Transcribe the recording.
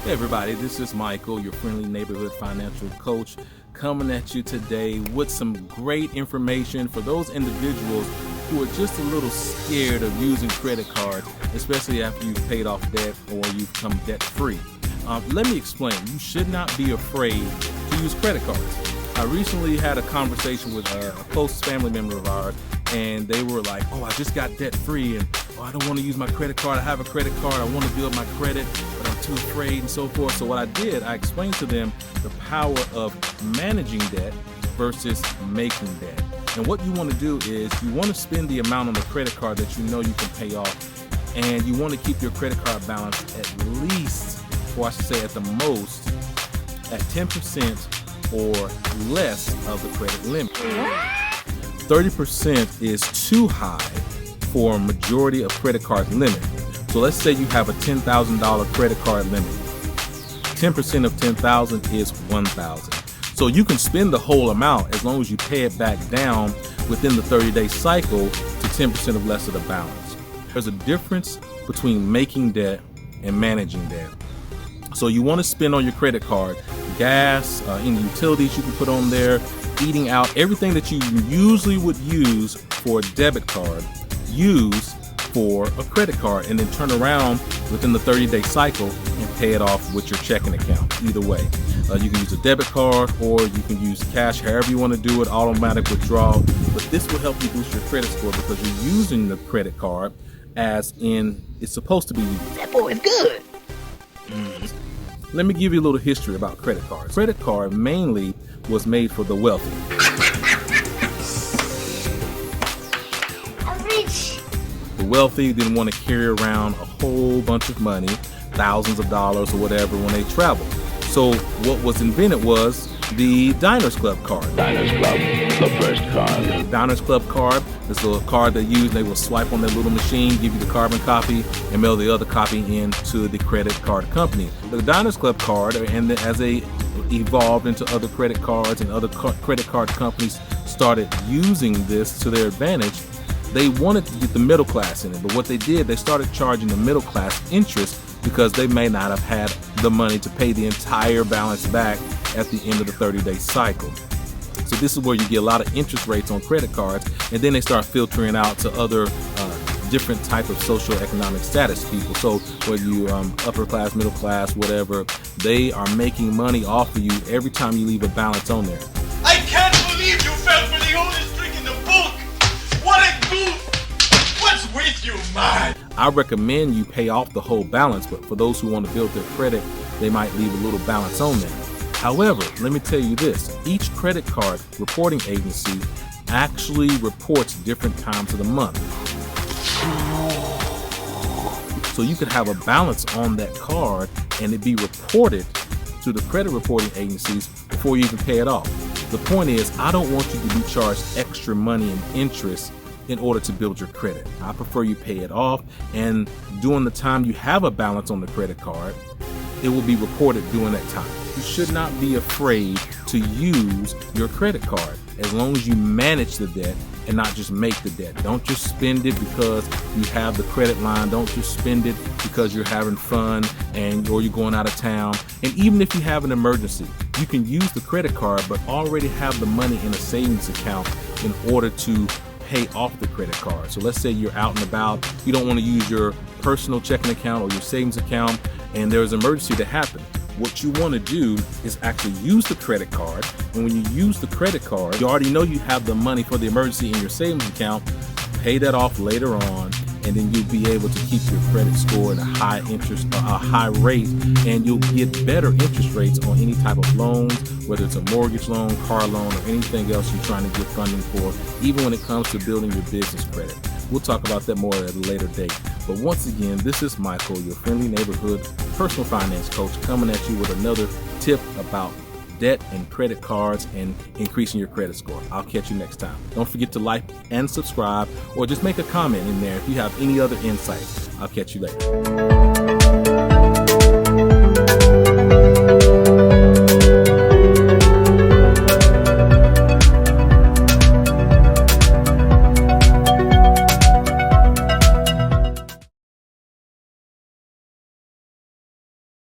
Hey everybody, this is Michael, your friendly neighborhood financial coach, coming at you today with some great information for those individuals who are just a little scared of using credit cards, especially after you've paid off debt or you've become debt free. Let me explain. You should not be afraid to use credit cards. I recently had a conversation with a close family member of ours, and they were like, oh, I just got debt free, and I don't want to use my credit card. I have a credit card. I want to build my credit, but I'm too afraid and so forth. So what I did, I explained to them the power of managing debt versus making debt. And what you want to do is you want to spend the amount on the credit card that you know you can pay off, and you want to keep your credit card balance at least, or I should say at the most, at 10% or less of the credit limit. 30% is too high for a majority of credit card limit. So let's say you have a $10,000 credit card limit. 10% of $10,000 is $1,000. So you can spend the whole amount as long as you pay it back down within the 30-day cycle to 10% of less of the balance. There's a difference between making debt and managing debt. So you want to spend on your credit card, gas, any utilities you can put on there, eating out, everything that you usually would use for a debit card, use for a credit card, and then turn around within the 30-day cycle and pay it off with your checking account. Either way, you can use a debit card or you can use cash, however you want to do it, automatic withdrawal. But this will help you boost your credit score because you're using the credit card as in it's supposed to be used. That boy is good. Let me give you a little history about credit cards. Credit card mainly was made for the wealthy. I'm rich. The wealthy didn't want to carry around a whole bunch of money, thousands of dollars or whatever, when they travel. So what was invented was the Diners Club card. Diners Club, the first card. Diners Club card is the card they use. They will swipe on their little machine, give you the carbon copy, and mail the other copy into the credit card company. The Diners Club card, and as they evolved into other credit cards and other credit card companies started using this to their advantage, they wanted to get the middle class in it. But what they did, they started charging the middle class interest because they may not have had the money to pay the entire balance back at the end of the 30-day cycle. So this is where you get a lot of interest rates on credit cards, and then they start filtering out to other different type of socioeconomic status people. So whether you upper class, middle class, whatever, they are making money off of you every time you leave a balance on there. I can't believe you fell for the oldest trick in the book! What a goof! What's with you, man? I recommend you pay off the whole balance, but for those who want to build their credit, they might leave a little balance on there. However, let me tell you this, each credit card reporting agency actually reports different times of the month. So you could have a balance on that card and it be reported to the credit reporting agencies before you even pay it off. The point is, I don't want you to be charged extra money and interest in order to build your credit. I prefer you pay it off, and during the time you have a balance on the credit card, it will be reported during that time. You should not be afraid to use your credit card as long as you manage the debt and not just make the debt. Don't just spend it because you have the credit line. Don't just spend it because you're having fun or you're going out of town. And even if you have an emergency, you can use the credit card but already have the money in a savings account in order to pay off the credit card. So let's say you're out and about, you don't want to use your personal checking account or your savings account, and there's an emergency that happened. What you want to do is actually use the credit card, and when you use the credit card, you already know you have the money for the emergency in your savings account. Pay that off later on, and then you'll be able to keep your credit score at a high interest, a high rate, and you'll get better interest rates on any type of loans, whether it's a mortgage loan, car loan, or anything else you're trying to get funding for, even when it comes to building your business credit. We'll talk about that more at a later date. But once again, this is Michael, your friendly neighborhood personal finance coach, coming at you with another tip about debt and credit cards and increasing your credit score. I'll catch you next time. Don't forget to like and subscribe, or just make a comment in there if you have any other insights. I'll catch you later.